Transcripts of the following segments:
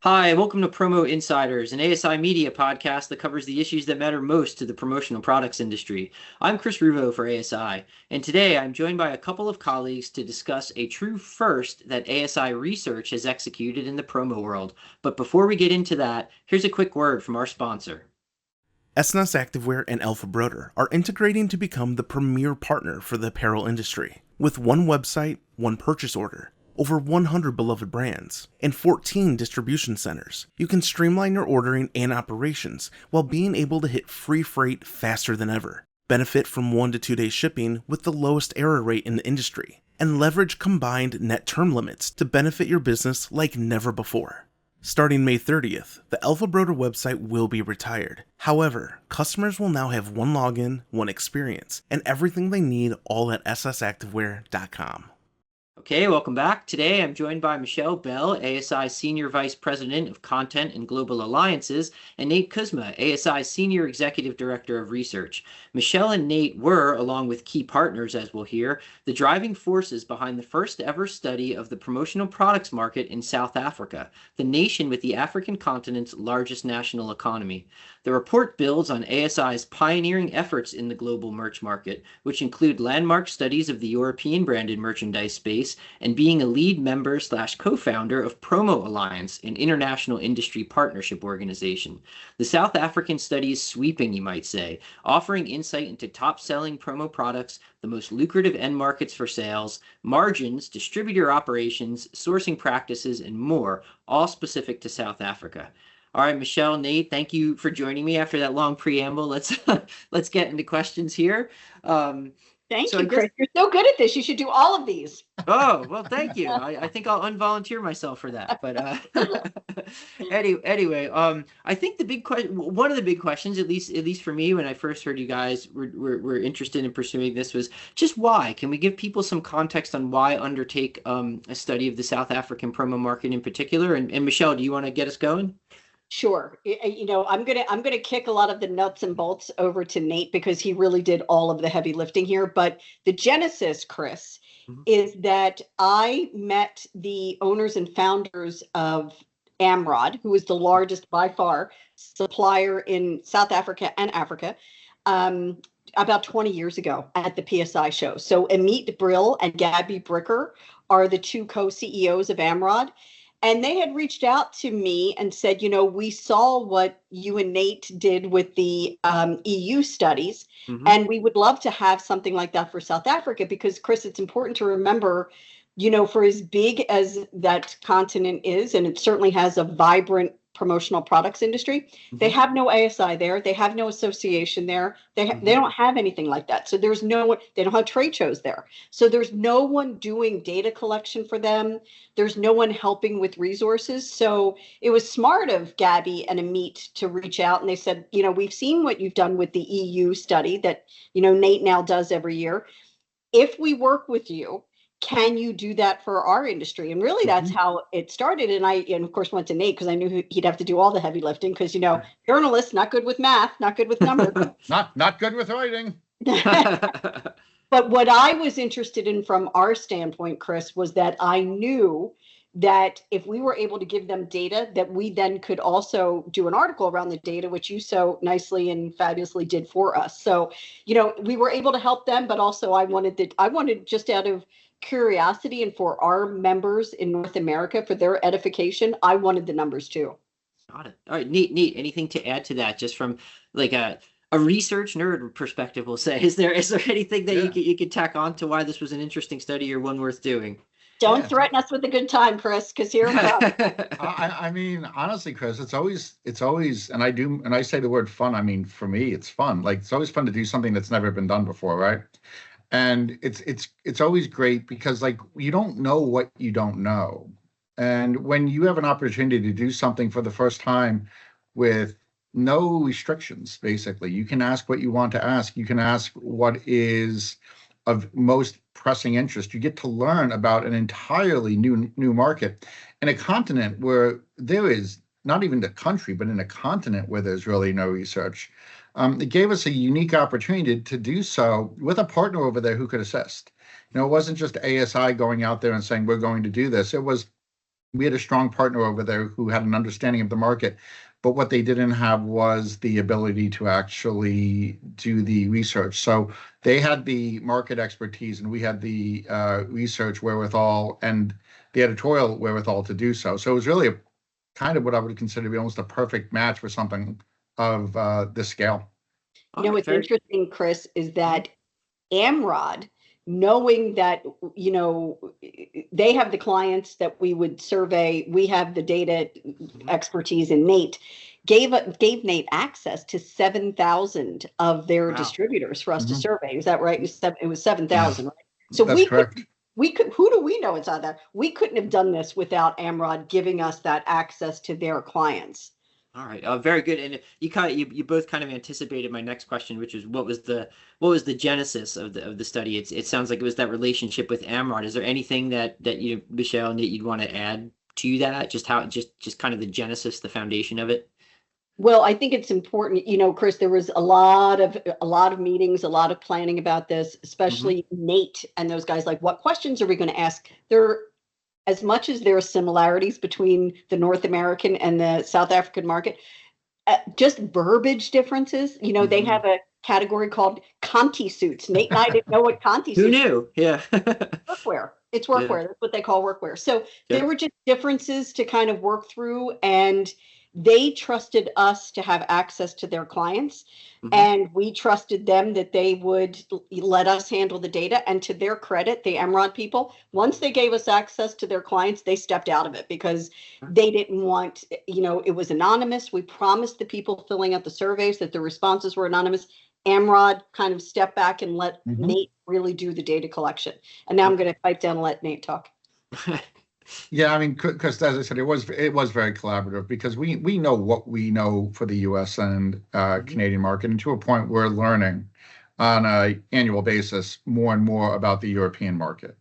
Hi, welcome to Promo Insiders, an ASI media podcast that covers the issues that matter most to the promotional products industry. I'm Chris Ruvo for ASI, and today I'm joined by a couple of colleagues to discuss a true first that ASI research has executed in the promo world. But before we get into that, here's a quick word from our sponsor. SNS Activewear and Alpha Broder are integrating to become the premier partner for the apparel industry. With one website, one purchase order, over 100 beloved brands, and 14 distribution centers, you can streamline your ordering and operations while being able to hit free freight faster than ever. Benefit from 1 to 2 day shipping with the lowest error rate in the industry, and leverage combined net term limits to benefit your business like never before. Starting May 30th, the Alpha Broder website will be retired. However, customers will now have one login, one experience, and everything they need all at ssactivewear.com. Okay, welcome back. Today I'm joined by Michelle Bell, ASI Senior Vice President of Content and Global Alliances, and Nate Kucsma, ASI Senior Executive Director of Research. Michelle and Nate were, along with key partners as we'll hear, the driving forces behind the first ever study of the promotional products market in South Africa, the nation with the African continent's largest national economy. The report builds on ASI's pioneering efforts in the global merch market, which include landmark studies of the European branded merchandise space and being a lead member/co-founder of Promo Alliance, an international industry partnership organization. The South African study is sweeping, you might say, offering insight into top-selling promo products, the most lucrative end markets for sales, margins, distributor operations, sourcing practices, and more, all specific to South Africa. All right, Michelle, Nate, thank you for joining me after that long preamble. Let's let's get into questions here. Thank So I you, guess, Chris. You're so good at this. You should do all of these. oh, well, thank you. I think I'll unvolunteer myself for that. But anyway, I think the big question, one of the big questions, at least for me, when I first heard you guys were interested in pursuing this, was just why? Can we give people some context on why undertake a study of the South African promo market in particular? And Michelle, do you want to get us going? Sure. I'm gonna kick a lot of the nuts and bolts over to Nate because he really did all of the heavy lifting here. But the genesis, Chris, Mhm. is that I met the owners and founders of Amrod, who is the largest by far supplier in South Africa and Africa, um, about 20 years ago at the PSI show. So Amit Brill and Gabby Bricker are the two co-CEOs of Amrod. And they had reached out to me and said, we saw what you and Nate did with the EU studies, Mhm. and we would love to have something like that for South Africa because, Chris, it's important to remember, for as big as that continent is, and it certainly has a vibrant promotional products industry, they Mhm. have no ASI there. They have no association there. They Mhm. don't have anything like that. So there's no one, they don't have trade shows there. So there's no one doing data collection for them. There's no one helping with resources. So it was smart of Gabby and Amit to reach out. And they said, we've seen what you've done with the EU study that, Nate now does every year. If we work with you, can you do that for our industry? And really, that's Mhm. how it started. And of course, went to Nate because I knew he'd have to do all the heavy lifting because, journalists, not good with math, not good with numbers. Not good with writing. But what I was interested in from our standpoint, Chris, was that I knew that if we were able to give them data, that we then could also do an article around the data, which you so nicely and fabulously did for us. So, we were able to help them, but also I wanted just out of curiosity and for our members in North America, for their edification, I wanted the numbers too. Got it. All right, neat. Anything to add to that, just from like a research nerd perspective, we'll say. Is there anything that Yeah, you could tack on to why this was an interesting study or one worth doing? Don't yeah. threaten us with a good time, Chris, because here it comes. I mean, honestly, Chris, it's always, and I say the word fun. I mean, for me, it's fun. Like it's always fun to do something that's never been done before, right? And it's always great because like you don't know what you don't know, and when you have an opportunity to do something for the first time with no restrictions, basically, you can ask what you want to ask. You can ask what is of most pressing interest. You get to learn about an entirely new market in a continent where there is not even the country, but in a continent where there's really no research. It gave us a unique opportunity to do so with a partner over there who could assist. It wasn't just ASI going out there and saying we're going to do this. It was we had a strong partner over there who had an understanding of the market, but what they didn't have was the ability to actually do the research. So they had the market expertise, and we had the research wherewithal and the editorial wherewithal to do so. So it was really a kind of what I would consider to be almost a perfect match for something of this scale. You know, what's interesting, Chris, is that Amrod, knowing that, you know, they have the clients that we would survey, we have the data expertise in Nate, gave Nate access to 7,000 of their distributors for us to survey. Is that right? It was 7,000, right? So That's correct. We could, who do we know inside that? We couldn't have done this without Amrod giving us that access to their clients. All right, very good. And you both kind of anticipated my next question, which is what was the genesis of the study? It sounds like it was that relationship with Amrod. Is there anything that you, Michelle and Nate, you'd want to add to that? Just kind of the genesis, the foundation of it. Well, I think it's important, you know, Chris, there was a lot of meetings, a lot of planning about this, especially Nate and those guys, like, what questions are we going to ask? As much as there are similarities between the North American and the South African market, just verbiage differences. You know, they have a category called Conti suits. Nate and I didn't know what Conti suits. Who knew? Yeah. Workwear. It's workwear. Yeah. That's what they call workwear. So there were just differences to kind of work through, and they trusted us to have access to their clients. And we trusted them that they would let us handle the data. And to their credit, the Amrod people, once they gave us access to their clients, they stepped out of it because they didn't want, you know, it was anonymous. We promised the people filling out the surveys that the responses were anonymous. Amrod kind of stepped back and let Nate really do the data collection. And now I'm going to pipe down and let Nate talk. Yeah, I mean, because as I said, it was very collaborative because we know what we know for the U.S. and Canadian market, and to a point we're learning on an annual basis more and more about the European market.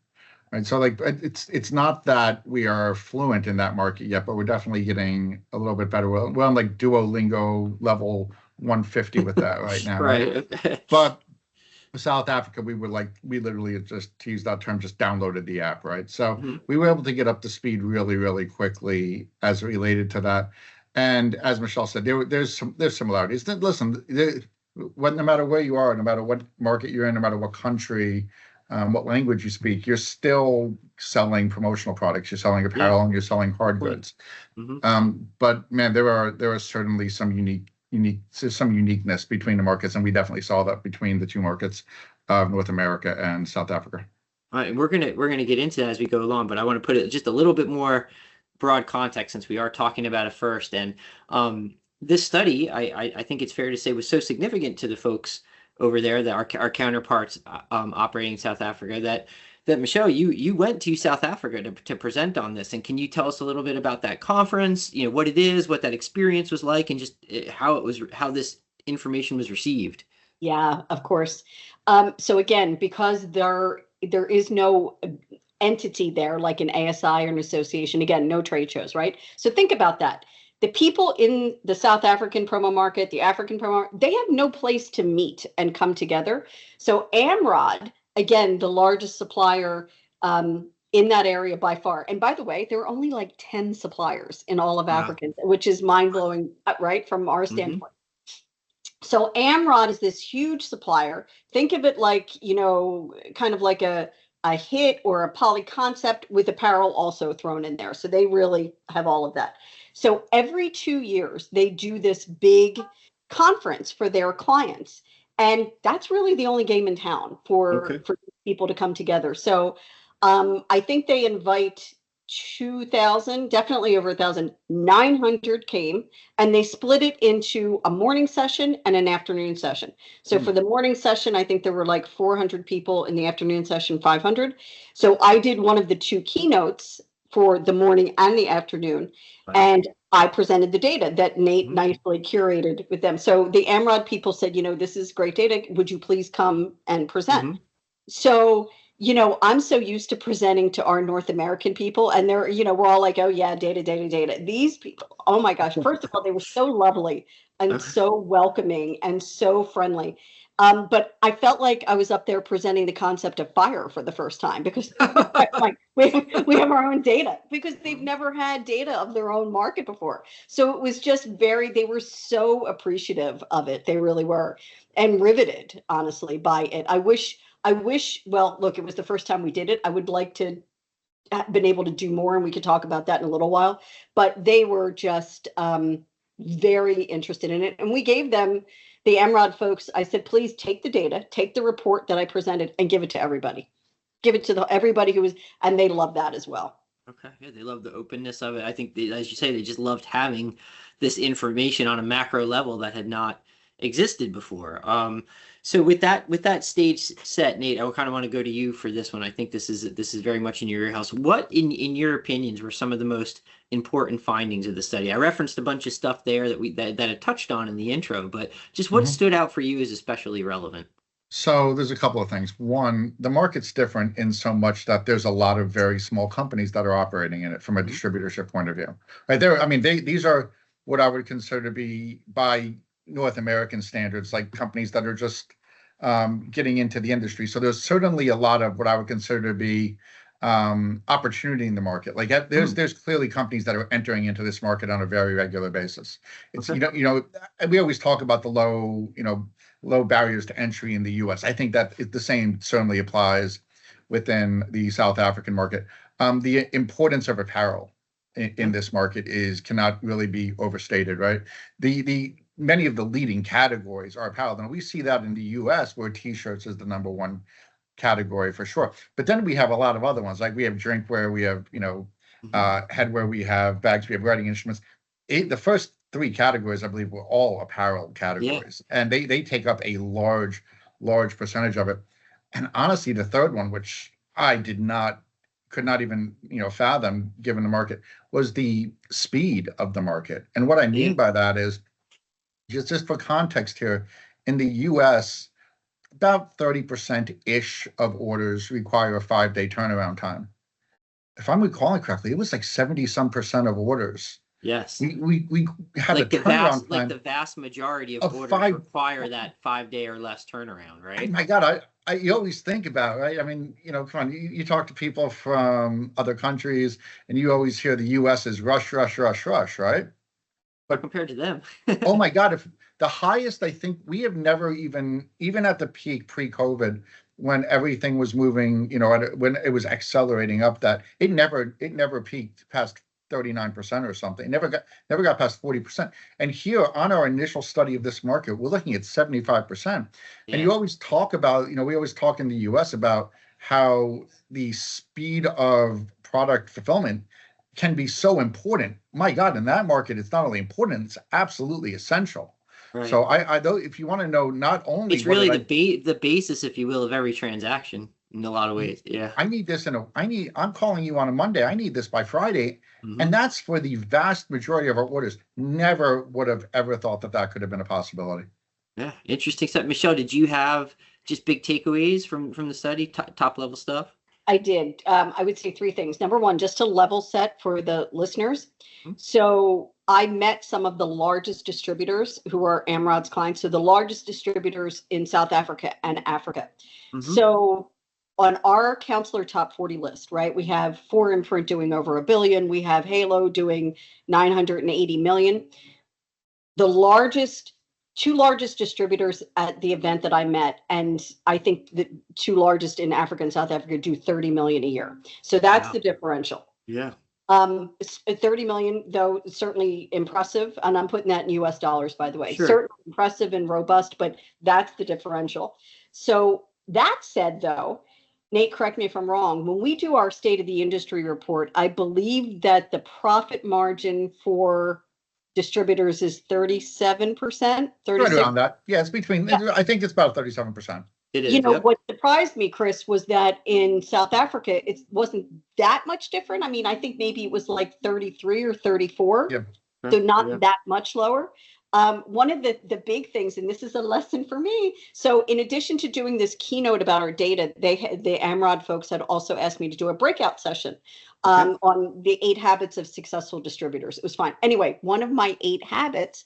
Right, so like it's not that we are fluent in that market yet, but we're definitely getting a little bit better. We're on like Duolingo level 150 with that right now. Right. But South Africa, we literally, just to use that term, just downloaded the app, right? So we were able to get up to speed really, really quickly as related to that. And as Michelle said, there's similarities. Listen, no matter where you are, no matter what market you're in, no matter what country, what language you speak, you're still selling promotional products. You're selling apparel and you're selling hard goods. But man, there are certainly some uniqueness between the markets, and we definitely saw that between the two markets of North America and South Africa. All right, we're gonna get into that as we go along, but I want to put it just a little bit more broad context since we are talking about it first. And this study, I think it's fair to say, was so significant to the folks over there, that our counterparts operating in South Africa, that Michelle, you went to South Africa to present on this. And can you tell us a little bit about that conference, you know, what it is, what that experience was like, and just how this information was received? Yeah, of course. So again, because there is no entity there like an ASI or an association, again, no trade shows, right? So think about that. The people in the South African promo market, the African promo market, they have no place to meet and come together. So Amrod, again, the largest supplier in that area by far. And by the way, there are only like 10 suppliers in all of Africa, which is mind-blowing, right, from our standpoint. So Amrod is this huge supplier. Think of it like, you know, kind of like a hit or a poly concept with apparel also thrown in there. So they really have all of that. So every 2 years, they do this big conference for their clients. And that's really the only game in town for people to come together. So I think they invite 2,000, definitely over 1,000. 900 came, and they split it into a morning session and an afternoon session. So for the morning session, I think there were like 400 people. In the afternoon session, 500. So I did one of the two keynotes for the morning and the afternoon. And I presented the data that Nate nicely curated with them. So the Amrod people said, you know, this is great data. Would you please come and present? So, you know, I'm so used to presenting to our North American people, and they're, you know, we're all like, oh yeah, data, data, data. These people, oh my gosh, first of all, they were so lovely and so welcoming and so friendly. But I felt like I was up there presenting the concept of fire for the first time because like we have our own data because they've never had data of their own market before. So it was just they were so appreciative of it. They really were, and riveted, honestly, by it. Well, look, it was the first time we did it. I would like to have been able to do more, and we could talk about that in a little while. But they were just very interested in it. And we gave them, the Amrod folks, I said, please take the data, take the report that I presented and give it to everybody. Give it to everybody who was, and they love that as well. Okay, yeah, they love the openness of it. I think, as you say, they just loved having this information on a macro level that had not existed before. So with that stage set, Nate, I kind of want to go to you for this one. I think this is very much in your wheelhouse. What, in your opinions, were some of the most important findings of the study? I referenced a bunch of stuff there that I touched on in the intro, but just what stood out for you as especially relevant? So there's a couple of things. One, the market's different in so much that there's a lot of very small companies that are operating in it from a distributorship point of view. Right there, I mean, these are what I would consider to be, by North American standards, like companies that are just getting into the industry. So there's certainly a lot of what I would consider to be opportunity in the market. Like there's clearly companies that are entering into this market on a very regular basis. It's we always talk about the low barriers to entry in the U.S. I think that the same certainly applies within the South African market. The importance of apparel in this market cannot really be overstated, right? The many of the leading categories are apparel, and we see that in the U.S. where T-shirts is the number one category for sure. But then we have a lot of other ones, like we have drinkware, we have headwear, we have bags, we have writing instruments. The first three categories, I believe, were all apparel categories, and they take up a large percentage of it. And honestly, the third one, which I could not even fathom given the market, was the speed of the market. And what I mean by that is, just for context here, in the U.S., about 30%-ish of orders require a 5-day turnaround time. If I'm recalling correctly, it was like 70-some% of orders. Yes. We have like a turnaround time. Like the vast majority of orders require that 5-day or less turnaround, right? Oh my God, you always think about, right? I mean, come on, you talk to people from other countries and you always hear the US is rush, right? But compared to them. Oh my God, if the highest, I think we have never even at the peak pre-COVID, when everything was moving, when it was accelerating up, that it never peaked past 39% or something. It never got past 40%. And here on our initial study of this market, we're looking at 75%. Yeah. And you always talk about, we always talk in the US about how the speed of product fulfillment can be so important. My God, in that market, it's not only important, it's absolutely essential. Right. So I though, if you want to know, not only it's really the basis, if you will, of every transaction in a lot of ways. Yeah. I need this I'm calling you on a Monday. I need this by Friday. And that's for the vast majority of our orders. Never would have ever thought that could have been a possibility. Yeah. Interesting stuff. Michelle, did you have just big takeaways from the study, top level stuff? I did. I would say three things. Number one, just to level set for the listeners. So I met some of the largest distributors who are Amrod's clients. So the largest distributors in South Africa and Africa. So on our counselor top 40 list, right, we have 4imprint doing over $1 billion. We have Halo doing 980 million. The two largest distributors at the event that I met, and I think the two largest in Africa and South Africa do 30 million a year. So that's the differential. Yeah. 30 million, though, certainly impressive. And I'm putting that in US dollars, by the way. Sure. Certainly impressive and robust, but that's the differential. So that said, though, Nate, correct me if I'm wrong, when we do our state of the industry report, I believe that the profit margin for distributors is 37%. 36%. Right around that. Yeah, it's between, I think it's about 37%. It is. What surprised me, Chris, was that in South Africa, it wasn't that much different. I mean, I think maybe it was like 33 or 34. Yeah. So not that much lower. One of the big things, and this is a lesson for me. So in addition to doing this keynote about our data, the Amrod folks had also asked me to do a breakout session on the 8 habits of successful distributors. It was fine. Anyway, one of my 8 habits,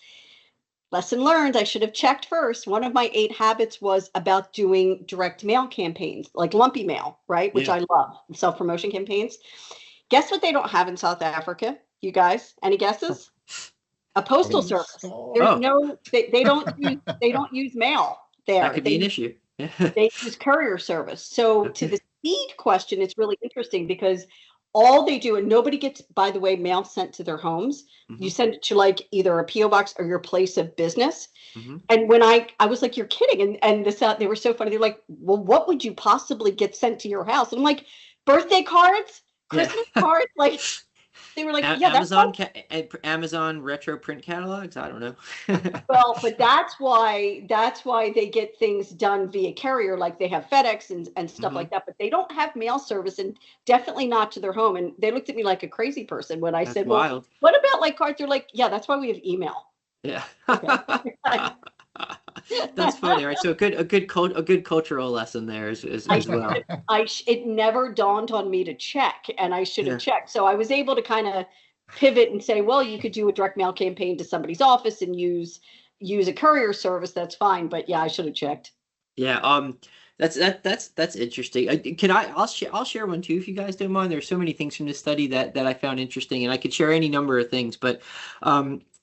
lesson learned, I should have checked first. One of my 8 habits was about doing direct mail campaigns, like lumpy mail, right? Which Yeah. I love, self-promotion campaigns. Guess what they don't have in South Africa, you guys? Any guesses? A postal service. There's Oh, no, they don't use mail that there. could be an issue. Yeah. They use courier service. So to Okay. the speed question, it's really interesting because all they do, and nobody gets, by the way, mail sent to their homes. You Hmm. send it to like either a PO box or your place of business. Hmm. And when I was like, you're kidding. And this, they were so funny. They're like, well, what would you possibly get sent to your house? And I'm like, birthday cards, Yeah. Christmas cards. Like, they were like, yeah, that's Amazon retro print catalogs. I don't know. well, but that's why they get things done via carrier, like they have FedEx and stuff Hmm. like that, but they don't have mail service, and definitely not to their home. And they looked at me like a crazy person when I That's said, well, wild. what about like cards? They're like, yeah, that's why we have email. Yeah. Okay. That's funny, right? So a good cultural lesson there as well. It never dawned on me to check, and I should Yeah. have checked. So I was able to kind of pivot and say, well, you could do a direct mail campaign to somebody's office and use a courier service. That's fine. But yeah, I should have checked. Yeah. That's interesting. I'll share one too if you guys don't mind. There's so many things from this study that I found interesting, and I could share any number of things, but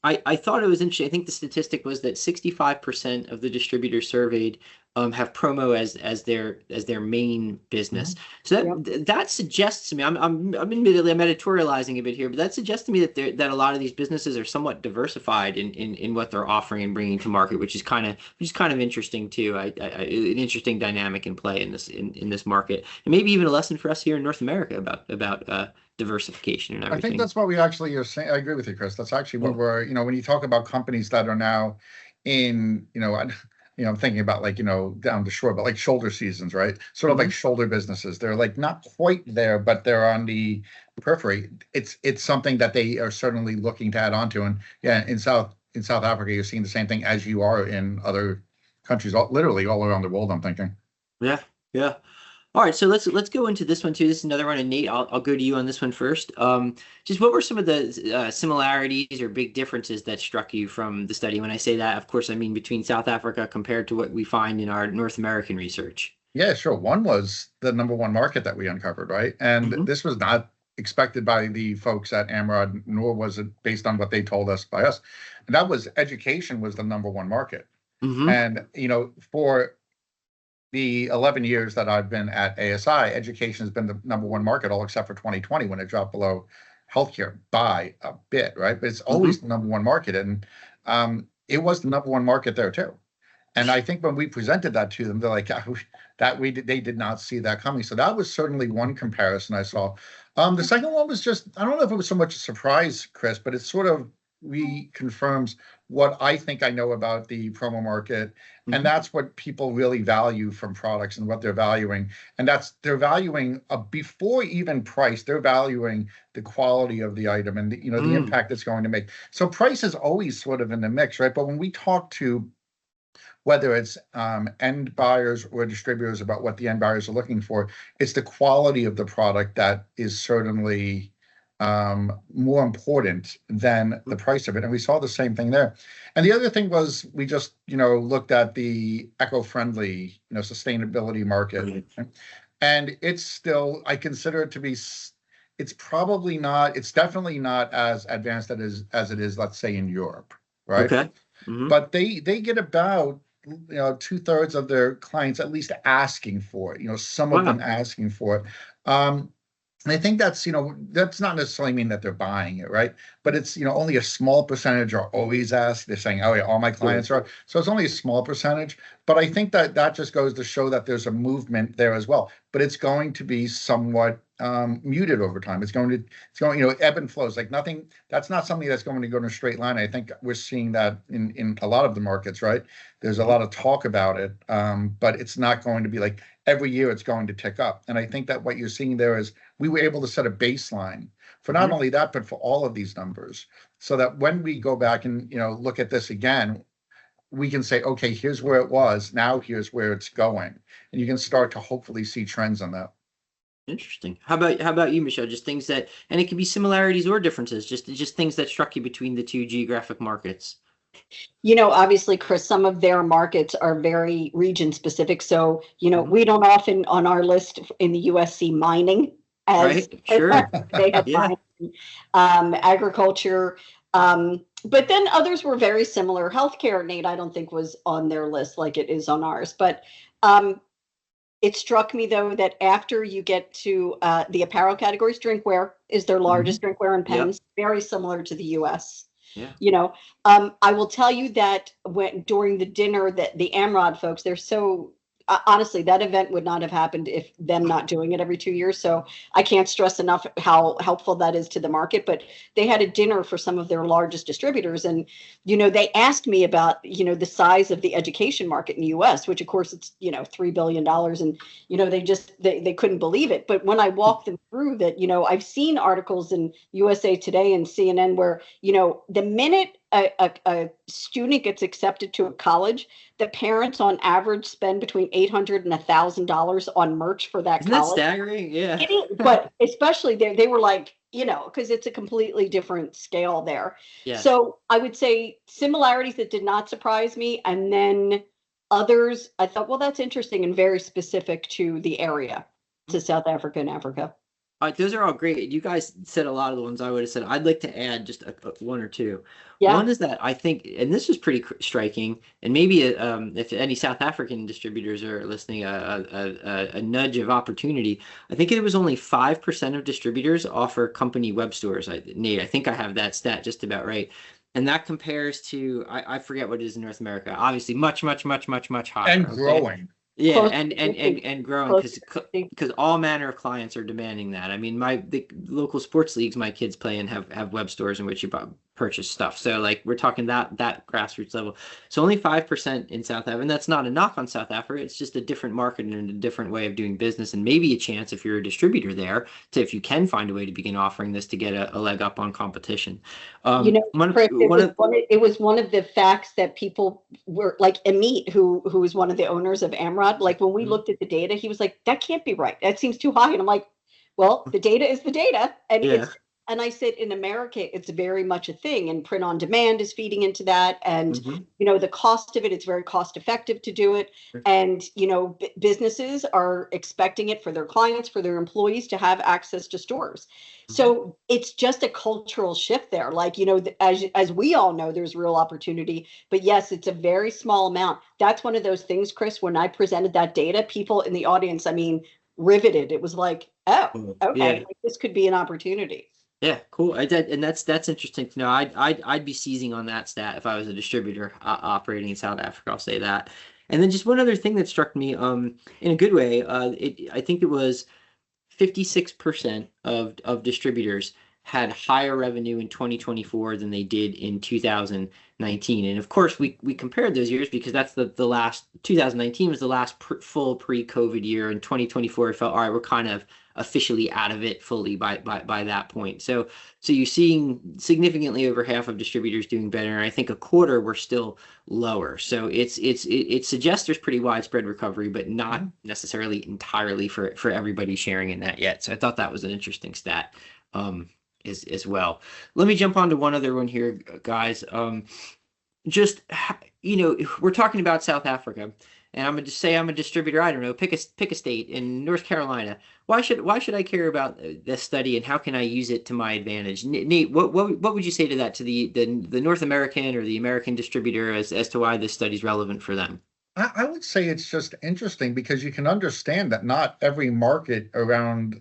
I thought it was interesting. I think the statistic was that 65% of the distributors surveyed have promo as their main business. So that suggests to me, I'm admittedly I'm editorializing a bit here, but that suggests to me that a lot of these businesses are somewhat diversified in what they're offering and bringing to market, which is kind of interesting too. An interesting dynamic in play in this market, and maybe even a lesson for us here in North America about diversification and I think everything. that's what we actually are saying. I agree with you, Chris. That's actually what we're, when you talk about companies that are now in, I'm thinking about like, down the shore, but like shoulder seasons, right? Sort of like shoulder businesses. They're like not quite there, but they're on the periphery. It's something that they are certainly looking to add on to. And yeah, in South Africa, you're seeing the same thing as you are in other countries, literally all around the world, I'm thinking. Yeah, yeah. All right, so let's go into this one too. This is another one, and Nate, I'll go to you on this one first. Just what were some of the similarities or big differences that struck you from the study? When I say that, of course, I mean between South Africa compared to what we find in our North American research. Yeah, sure. One was the number one market that we uncovered, right? And this was not expected by the folks at Amrod, nor was it based on what they told us by us. And that was education was the number one market. And, for the 11 years that I've been at ASI, education has been the number one market, all except for 2020 when it dropped below healthcare by a bit, right? But it's always the number one market. And it was the number one market there too. And I think when we presented that to them, they're like, they did not see that coming. So that was certainly one comparison I saw. The second one was just, I don't know if it was so much a surprise, Chris, but it sort of reconfirms what I think I know about the promo market. And that's what people really value from products and what they're valuing. And they're valuing before even price, they're valuing the quality of the item and the impact it's going to make. So price is always sort of in the mix, right? But when we talk to whether it's end buyers or distributors about what the end buyers are looking for, it's the quality of the product that is certainly more important than the price of it. And we saw the same thing there. And the other thing was we just, looked at the eco-friendly, sustainability market. And it's still, I consider it to be, it's definitely not as advanced as it is, let's say, in Europe, right? Okay. But they get about 2/3 of their clients at least asking for it, some of them asking for it. And I think that's not necessarily mean that they're buying it, right? But it's, only a small percentage are always asked. They're saying, oh yeah, all my clients are. So it's only a small percentage. But I think that just goes to show that there's a movement there as well. But it's going to be somewhat muted over time. It's going, ebb and flows. Like nothing, that's not something that's going to go in a straight line. I think we're seeing that in a lot of the markets, right? There's a lot of talk about it, but it's not going to be like every year it's going to tick up. And I think that what you're seeing there is we were able to set a baseline for not only that, but for all of these numbers, so that when we go back and look at this again, we can say, okay, here's where it was. Now here's where it's going, and you can start to hopefully see trends on that. Interesting. How about you, Michelle? Just things that, and it can be similarities or differences, just things that struck you between the two geographic markets. Obviously, Chris, some of their markets are very region specific. So, Mhm. we don't often on our list in the US see mining as Right? Sure. they have Yeah. mining, agriculture. But then others were very similar. Healthcare, Nate, I don't think was on their list like it is on ours. But um, it struck me though that after you get to the apparel categories, drinkware is their Mhm. largest, drinkware and Yep. pens, very similar to the US. Yeah. You know, I will tell you that when during the dinner that the Amrod folks, they're so honestly, that event would not have happened if them not doing it every 2 years. So I can't stress enough how helpful that is to the market. But they had a dinner for some of their largest distributors, and they asked me about the size of the education market in the U.S., which of course it's $3 billion, and they couldn't believe it. But when I walked them through that, I've seen articles in USA Today and CNN where the minute a student gets accepted to a college, the parents on average spend between $800 and $1,000 on merch for that Isn't that college. staggering? Yeah. It is, but especially they were like, because it's a completely different scale there. Yes. So I would say similarities that did not surprise me, and then others I thought, well, that's interesting and very specific to the area, to South Africa and Africa. Those are all great. You guys said a lot of the ones I would have said. I'd like to add just one or two. Yeah. One is that I think, and this was pretty striking, and maybe if any South African distributors are listening, a nudge of opportunity. I think it was only 5% of distributors offer company web stores. Nate, I think I have that stat just about right. And that compares to, I forget what it is in North America. Obviously, much, much, much, much, much higher. And Okay. growing. Yeah, Close and to and and 50, and growing close to 50. because all manner of clients are demanding that. I mean, the local sports leagues my kids play in have web stores in which you purchase stuff. So like we're talking that grassroots level. So only 5% in South Africa, and that's not a knock on South Africa. It's just a different market and a different way of doing business, and maybe a chance if you're a distributor there to if you can find a way to begin offering this to get a leg up on competition. One Chris, one of it was one of the facts that people were like Amit, who is one of the owners of Amrod. Like when we Mhm. looked at the data, he was like, "That can't be right. That seems too high." And I'm like, "Well, the data is the data, and Yeah. I said in America, it's very much a thing, and print on demand is feeding into that, and Hmm. the cost of it, it's very cost effective to do it, and businesses are expecting it for their clients, for their employees to have access to stores. So it's just a cultural shift there. Like, as we all know, there's real opportunity, but yes, it's a very small amount. That's one of those things, Chris, when I presented that data, people in the audience, I mean, riveted. It was like, oh, okay, Yeah. like this could be an opportunity. Yeah, cool. And that's interesting to know. I'd be seizing on that stat if I was a distributor operating in South Africa. I'll say that. And then just one other thing that struck me, in a good way, I think it was 56% of distributors had higher revenue in 2024 than they did in 2019. And of course, we compared those years because that's the last 2019 was the last full pre-COVID year, and 2024 I felt all right, we're kind of officially out of it fully by that point. So you're seeing significantly over half of distributors doing better, and I think a quarter were still lower. So it suggests there's pretty widespread recovery, but not necessarily entirely for everybody sharing in that yet. So I thought that was an interesting stat, as well. Let me jump on to one other one here, guys. Just we're talking about South Africa, and I'm gonna just say I'm a distributor. I don't know, pick a state in North Carolina. Why should I care about this study, and how can I use it to my advantage? Nate, what would you say to that, to the North American or the American distributor, as to why this study is relevant for them? I would say it's just interesting because you can understand that not every market around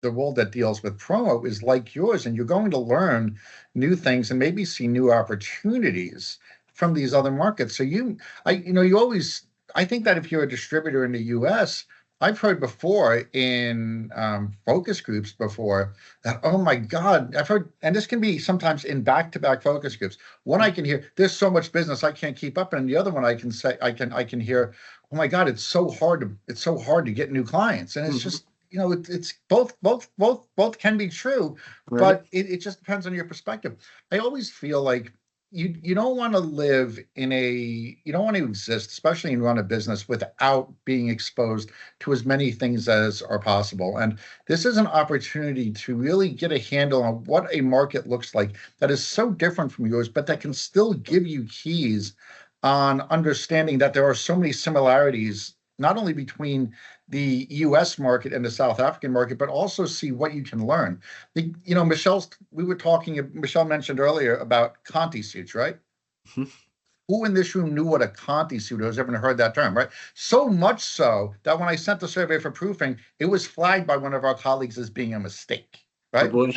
the world that deals with promo is like yours, and you're going to learn new things and maybe see new opportunities from these other markets. So you always, I think that if you're a distributor in the US, I've heard before in focus groups before that, oh my God, I've heard, and this can be sometimes in back-to-back focus groups. One I can hear, there's so much business I can't keep up, and the other one I can say, I can hear, oh my God, it's so hard to get new clients, and it's Mhm. just it's both can be true, Right. but it just depends on your perspective. I always feel like you don't want to live in you don't want to exist, especially in run a business, without being exposed to as many things as are possible. And this is an opportunity to really get a handle on what a market looks like that is so different from yours, but that can still give you keys on understanding that there are so many similarities, not only between the US market and the South African market, but also see what you can learn. Michelle mentioned earlier about Conti suits, right? Mhm. Who in this room knew what a Conti suit was, ever heard that term, right? So much so that when I sent the survey for proofing, it was flagged by one of our colleagues as being a mistake, Oh right? boy.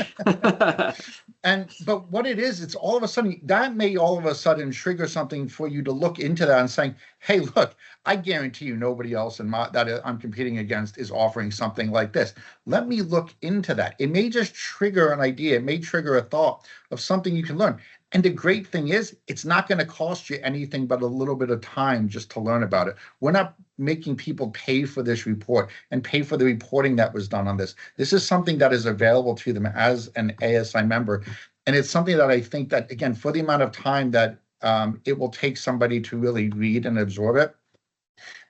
But what it is, it's all of a sudden that may all of a sudden trigger something for you to look into that and saying, hey, look, I guarantee you nobody else that I'm competing against is offering something like this. Let me look into that. It may just trigger an idea. It may trigger a thought of something you can learn. And the great thing is, it's not going to cost you anything but a little bit of time just to learn about it. We're not making people pay for this report and pay for the reporting that was done on this. This is something that is available to them as an ASI member. And it's something that I think that, again, for the amount of time that it will take somebody to really read and absorb it,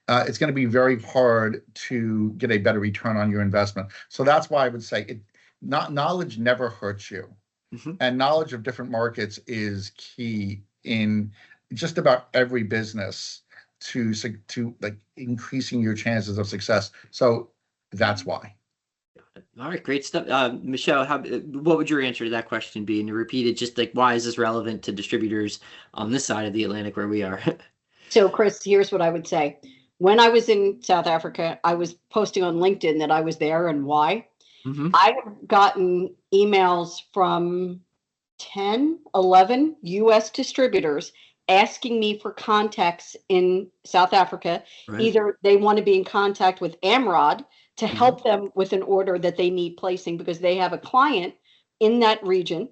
it's going to be very hard to get a better return on your investment. So that's why I would say knowledge never hurts you. Mhm. And knowledge of different markets is key in just about every business to like increasing your chances of success. So that's why. All right, great stuff. Michelle, what would your answer to that question be? And to repeat it, just like why is this relevant to distributors on this side of the Atlantic where we are? So, Chris, here's what I would say. When I was in South Africa, I was posting on LinkedIn that I was there and why. Hmm. I have gotten emails from 10, 11 US distributors asking me for contacts in South Africa. Right. Either they want to be in contact with Amrod to Hmm. help them with an order that they need placing because they have a client in that region,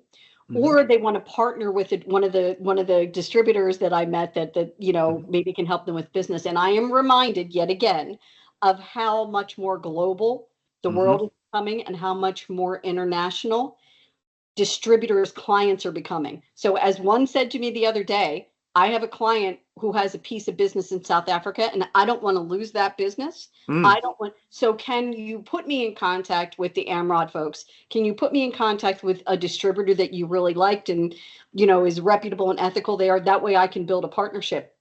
Hmm. or they want to partner with one of the distributors that I met that maybe can help them with business. And I am reminded yet again of how much more global the Hmm. world is becoming and how much more international distributors' clients are becoming. So, as one said to me the other day, I have a client who has a piece of business in South Africa, and I don't want to lose that business. Mm. I don't want. So, can you put me in contact with the Amrod folks? Can you put me in contact with a distributor that you really liked and is reputable and ethical? There, that way I can build a partnership.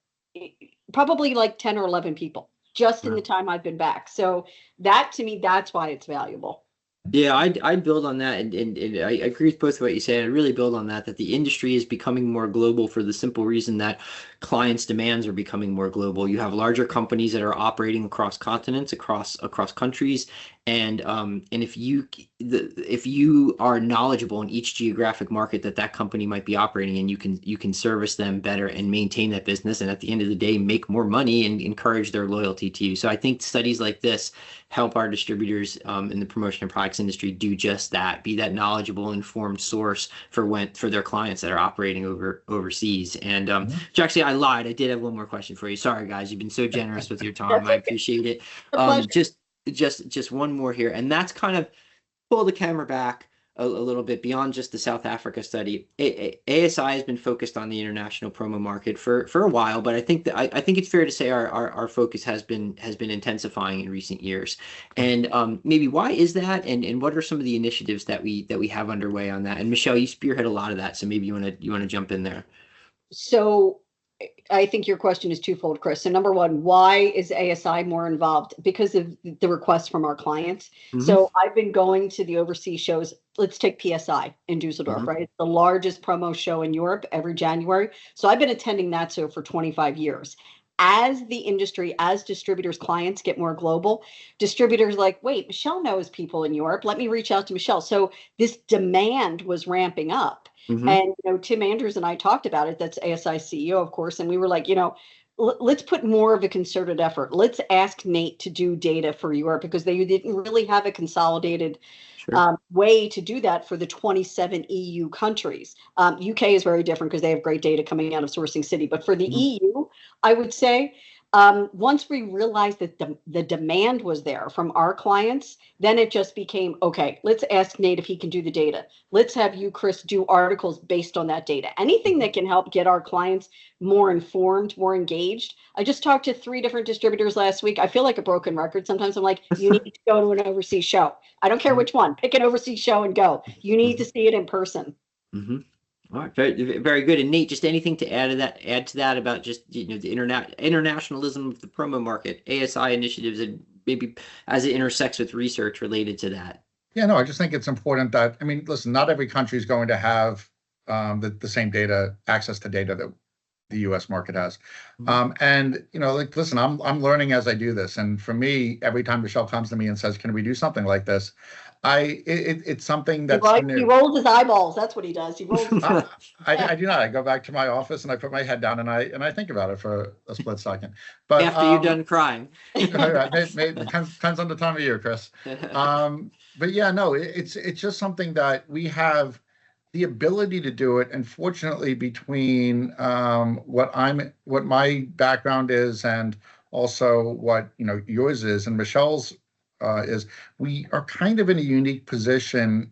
Probably like 10 or 11 people just in Wow. the time I've been back. So that to me, that's why it's valuable. Yeah, I'd build on that, and I agree with both of what you say. And I really build on that the industry is becoming more global for the simple reason that clients' demands are becoming more global. You have larger companies that are operating across continents, across countries, and if you are knowledgeable in each geographic market that company might be operating in, you can service them better and maintain that business, and at the end of the day, make more money and encourage their loyalty to you. So I think studies like this help our distributors in the promotion and products industry do just that, be that knowledgeable, informed source for their clients that are operating overseas. And Mhm. actually, I lied. I did have one more question for you. Sorry, guys. You've been so generous with your time. That's I okay. appreciate it. A pleasure. Just one more here, and that's kind of pull the camera back a little bit beyond just the South Africa study. ASI has been focused on the international promo market for a while, but I think it's fair to say our focus has been intensifying in recent years. And maybe why is that, and what are some of the initiatives that we have underway on that? And Michelle, you spearhead a lot of that, so maybe you want to jump in there. So I think your question is twofold, Chris. So number one, why is ASI more involved? Because of the requests from our clients. Hmm. So I've been going to the overseas shows. Let's take PSI in Dusseldorf, Hmm. right? It's the largest promo show in Europe every January. So I've been attending that show for 25 years. As the industry, as distributors' clients get more global, distributors like, wait, Michelle knows people in Europe. Let me reach out to Michelle. So this demand was ramping up. Hmm. And Tim Andrews and I talked about it. That's ASI CEO, of course, and we were like, let's put more of a concerted effort. Let's ask Nate to do data for Europe because they didn't really have a consolidated Sure. way to do that for the 27 EU countries. UK is very different because they have great data coming out of Sourcing City. But for the Mhm. EU, I would say Once we realized that the demand was there from our clients, then it just became, okay, let's ask Nate if he can do the data. Let's have you, Chris, do articles based on that data. Anything that can help get our clients more informed, more engaged. I just talked to 3 different distributors last week. I feel like a broken record. Sometimes I'm like, you need to go to an overseas show. I don't care which one. Pick an overseas show and go. You need to see it in person. Mm-hmm. All right, very, very good. And Nate, just anything to add to that about just the internationalism of the promo market, ASI initiatives, and maybe as it intersects with research related to that. Yeah, no, I just think it's important that, I mean, listen, not every country is going to have the same data, access to data that the U.S. market has. And, like, listen, I'm learning as I do this. And for me, every time Michelle comes to me and says, can we do something like this? It's something that's new. He rolls his eyeballs. That's what he does. He rolls his I do not. I go back to my office and I put my head down and I think about it for a split second. But after you're done crying. Depends on the time of year, Chris. But yeah, no, it's just something that we have the ability to do it. And fortunately, between what my background is and also what yours is and Michelle's is, we are kind of in a unique position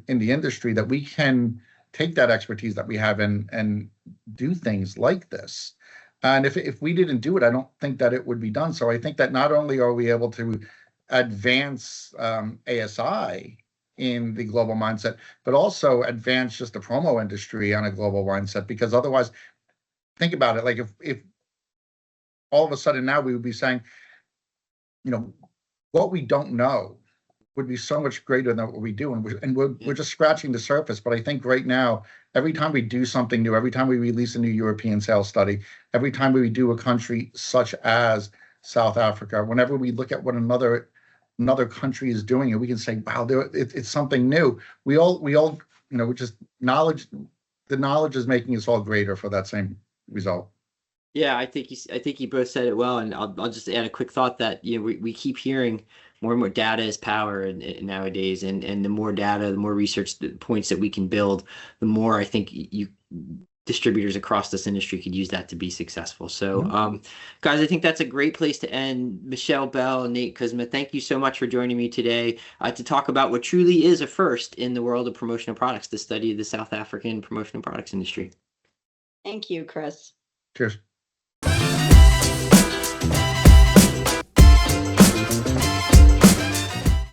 in the industry that we can take that expertise that we have and do things like this. And if we didn't do it, I don't think that it would be done. So I think that not only are we able to advance ASI in the global mindset, but also advance just the promo industry on a global mindset, because otherwise, think about it, like if all of a sudden now we would be saying, what we don't know would be so much greater than what we do. And we're just scratching the surface. But I think right now, every time we do something new, every time we release a new European sales study, every time we do a country such as South Africa, whenever we look at what another country is doing, and we can say, wow, it's something new. We all, just knowledge, the knowledge is making us all greater for that same result. Yeah, I think you both said it well, and I'll just add a quick thought that we keep hearing more and more data is power nowadays, and the more data, the more research points that we can build, the more I think distributors across this industry could use that to be successful. So, guys, I think that's a great place to end. Michelle Bell and Nate Kucsma, thank you so much for joining me today to talk about what truly is a first in the world of promotional products, the study of the South African promotional products industry. Thank you, Chris. Cheers.